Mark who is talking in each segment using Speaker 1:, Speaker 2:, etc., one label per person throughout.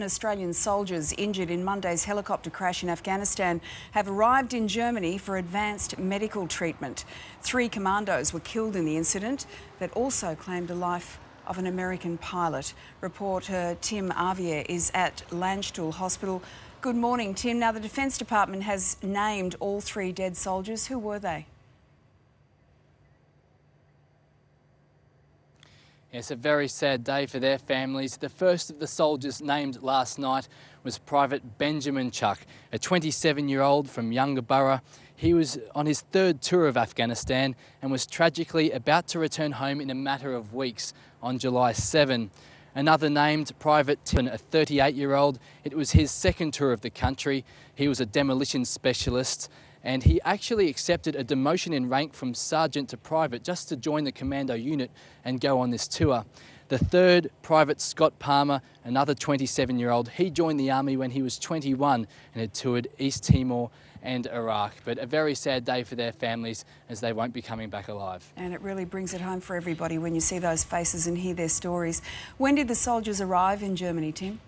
Speaker 1: Australian soldiers injured in Monday's helicopter crash in Afghanistan have arrived in Germany for advanced medical treatment. 3 commandos were killed in the incident that also claimed the life of an American pilot. Reporter Tim Arvier is at Landstuhl Hospital. Good morning, Tim. Now, the Defence Department has named all 3 dead soldiers. Who were they?
Speaker 2: It's a very sad day for their families. The first of the soldiers named last night was Private Benjamin Chuck, a 27-year-old from Yungaburra. He was on his 3rd tour of Afghanistan and was tragically about to return home in a matter of weeks on July 7. Another named Private Tim, a 38-year-old. It was his 2nd tour of the country. He was a demolition specialist, and he actually accepted a demotion in rank from sergeant to private just to join the commando unit and go on this tour. The 3rd, Private Scott Palmer, another 27-year-old, he joined the army when he was 21 and had toured East Timor and Iraq. But a very sad day for their families, as they won't be coming back alive.
Speaker 1: And it really brings it home for everybody when you see those faces and hear their stories. When did the soldiers arrive in Germany, Tim?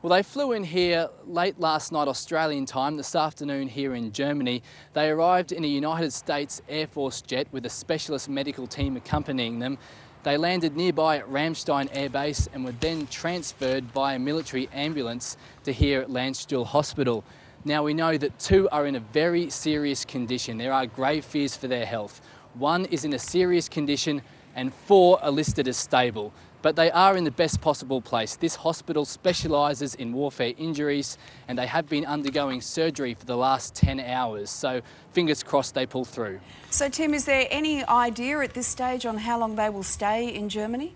Speaker 2: Well, they flew in here late last night Australian time, this afternoon here in Germany. They arrived in a United States Air Force jet with a specialist medical team accompanying them. They landed nearby at Ramstein Air Base and were then transferred by a military ambulance to here at Landstuhl Hospital. Now, we know that 2 are in a very serious condition. There are grave fears for their health. 1 is in a serious condition and 4 are listed as stable. But they are in the best possible place. This hospital specialises in warfare injuries and they have been undergoing surgery for the last 10 hours. So fingers crossed they pull through.
Speaker 1: So Tim, is there any idea at this stage on how long they will stay in Germany?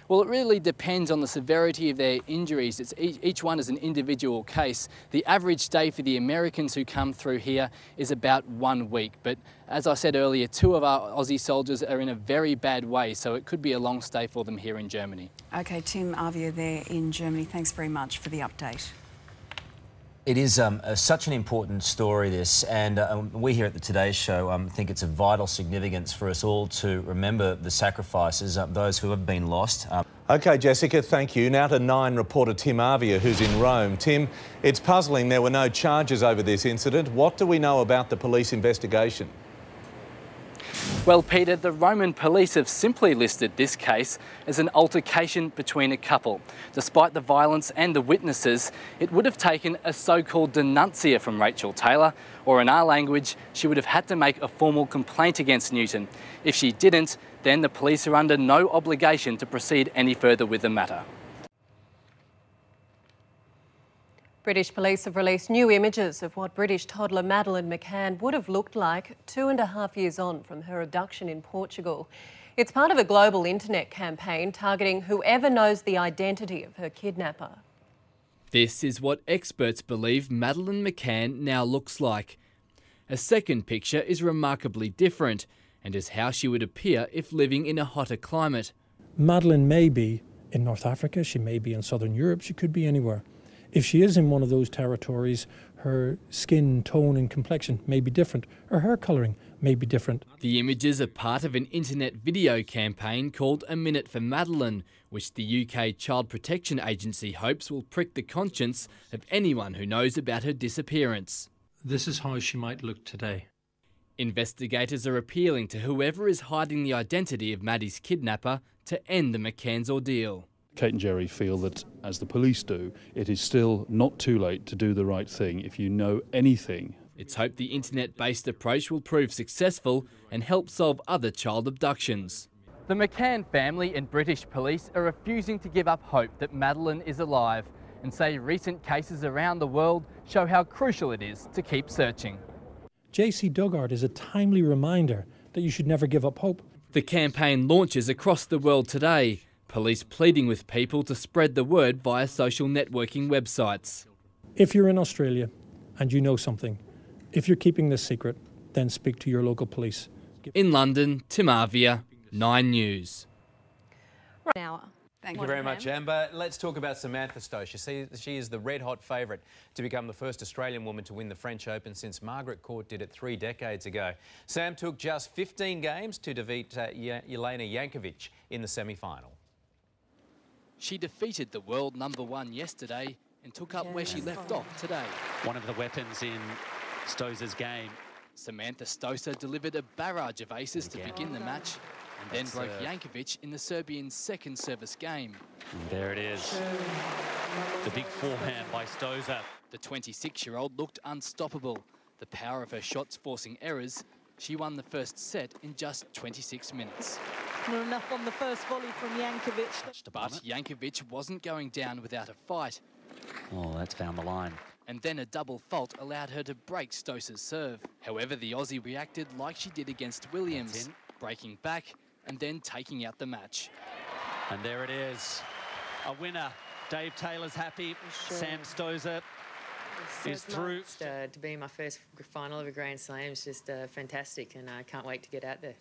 Speaker 2: Well, it really depends on the severity of their injuries. Each one is an individual case. The average stay for the Americans who come through here is about 1 week. But as I said earlier, 2 of our Aussie soldiers are in a very bad way, so it could be a long stay for them here in Germany. OK,
Speaker 1: Tim Arvier there in Germany. Thanks very much for the update.
Speaker 3: It is such an important story, this, and we here at the Today Show think it's of vital significance for us all to remember the sacrifices, those who have been lost.
Speaker 4: OK, Jessica, thank you. Now to 9 reporter Tim Arvier, who's in Rome. Tim, it's puzzling there were no charges over this incident. What do we know about the police investigation?
Speaker 2: Well, Peter, the Roman police have simply listed this case as an altercation between a couple. Despite the violence and the witnesses, it would have taken a so-called denuncia from Rachel Taylor, or in our language, she would have had to make a formal complaint against Newton. If she didn't, then the police are under no obligation to proceed any further with the matter.
Speaker 5: British police have released new images of what British toddler Madeleine McCann would have looked like 2.5 years on from her abduction in Portugal. It's part of a global internet campaign targeting whoever knows the identity of her kidnapper.
Speaker 6: This is what experts believe Madeleine McCann now looks like. A second picture is remarkably different and is how she would appear if living in a hotter climate.
Speaker 7: Madeleine may be in North Africa, she may be in Southern Europe, she could be anywhere. If she is in one of those territories, her skin tone and complexion may be different. Her hair colouring may be different.
Speaker 6: The images are part of an internet video campaign called A Minute for Madeleine, which the UK Child Protection Agency hopes will prick the conscience of anyone who knows about her disappearance.
Speaker 7: This is how she might look today.
Speaker 6: Investigators are appealing to whoever is hiding the identity of Maddie's kidnapper to end the McCann's ordeal.
Speaker 8: Kate and Jerry feel that, as the police do, it is still not too late to do the right thing if you know anything.
Speaker 6: It's hoped the internet-based approach will prove successful and help solve other child abductions.
Speaker 2: The McCann family and British police are refusing to give up hope that Madeleine is alive and say recent cases around the world show how crucial it is to keep searching.
Speaker 7: J.C. Dugard is a timely reminder that you should never give up hope.
Speaker 6: The campaign launches across the world today. Police pleading with people to spread the word via social networking websites.
Speaker 7: If you're in Australia and you know something, if you're keeping this secret, then speak to your local police.
Speaker 6: In London, Tim Arvier, 9 News.
Speaker 5: Now.
Speaker 9: Thank you very much, Amber. Let's talk about Samantha Stosur. She is the red-hot favourite to become the first Australian woman to win the French Open since Margaret Court did it 3 decades ago. Sam took just 15 games to defeat Jelena Jankovic in the semi-final.
Speaker 2: She defeated the world #1 yesterday and took up where she left off today.
Speaker 10: One of the weapons in Stosur's game.
Speaker 2: Samantha Stosur delivered a barrage of aces to begin the match and then broke Jankovic in the Serbian's second service game.
Speaker 10: And there it is. The big forehand by Stosur.
Speaker 2: The 26-year-old looked unstoppable. The power of her shots forcing errors. She won the first set in just 26 minutes.
Speaker 11: Not enough on the first volley from Jankovic.
Speaker 2: But Jankovic wasn't going down without a fight.
Speaker 10: Oh, that's found the line.
Speaker 2: And then a double fault allowed her to break Stosur's serve. However, the Aussie reacted like she did against Williams, breaking back and then taking out the match.
Speaker 10: And there it is. A winner. Dave Taylor's happy. Sam Stosur is through.
Speaker 12: To be in my first final of a Grand Slam is just fantastic, and I can't wait to get out there.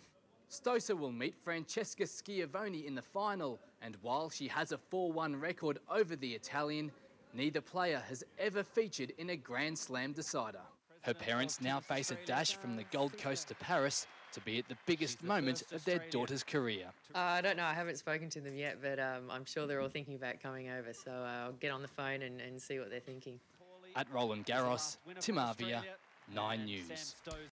Speaker 2: Stosur will meet Francesca Schiavone in the final, and while she has a 4-1 record over the Italian, neither player has ever featured in a Grand Slam decider. Her parents now face a dash from the Gold Coast to Paris to be at the biggest moment of their daughter's career.
Speaker 12: I don't know, I haven't spoken to them yet, but I'm sure they're all thinking about coming over, so I'll get on the phone and see what they're thinking.
Speaker 2: At Roland Garros, Tim Arvier, 9 News.